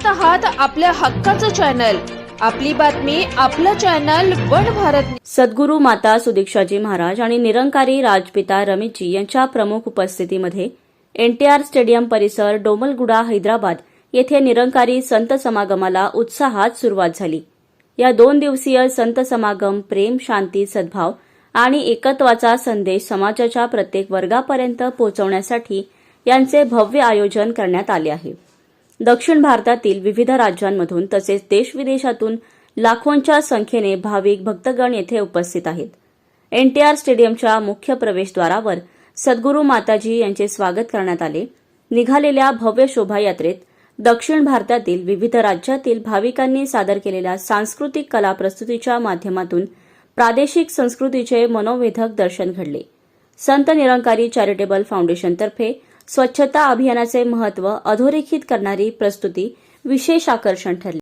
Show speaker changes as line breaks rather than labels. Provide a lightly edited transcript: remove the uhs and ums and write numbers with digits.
आहात आपल्या हक्काचं चॅनल, आपली बातमी, आपलं चॅनल वन भारत।
सद्गुरू माता सुदीक्षाजी महाराज आणि निरंकारी राजपिता रमेशजी यांच्या प्रमुख उपस्थितीमध्ये एनटीआर स्टेडियम परिसर, डोमलगुडा, हैदराबाद येथे निरंकारी संत समागमाला उत्साहात सुरुवात झाली। या 2 दिवसीय संत समागम प्रेम, शांती, सद्भाव आणि एकत्वाचा संदेश समाजाच्या प्रत्येक वर्गापर्यंत पोहोचवण्यासाठी यांचे भव्य आयोजन करण्यात आले आहे। दक्षिण भारतातील विविध राज्यांमधून तसेच देशविदेशातून लाखोंच्या संख्येने भाविक भक्तगण येथे उपस्थित आहेत। एनटीआर स्टेडियमच्या मुख्य प्रवेशद्वारावर सद्गुरू माताजी यांचे स्वागत करण्यात आले। निघालेल्या भव्य शोभायात्रेत दक्षिण भारतातील विविध राज्यातील भाविकांनी सादर केलेल्या सांस्कृतिक कला प्रस्तुतीच्या माध्यमातून प्रादेशिक संस्कृतीचे मनोवेधक दर्शन घडले। संत निरंकारी चॅरिटेबल फाउंडेशनतर्फे स्वच्छता अभियानाचे महत्त्व अधोरेखित करणारी प्रस्तुती विशेष आकर्षण ठरली।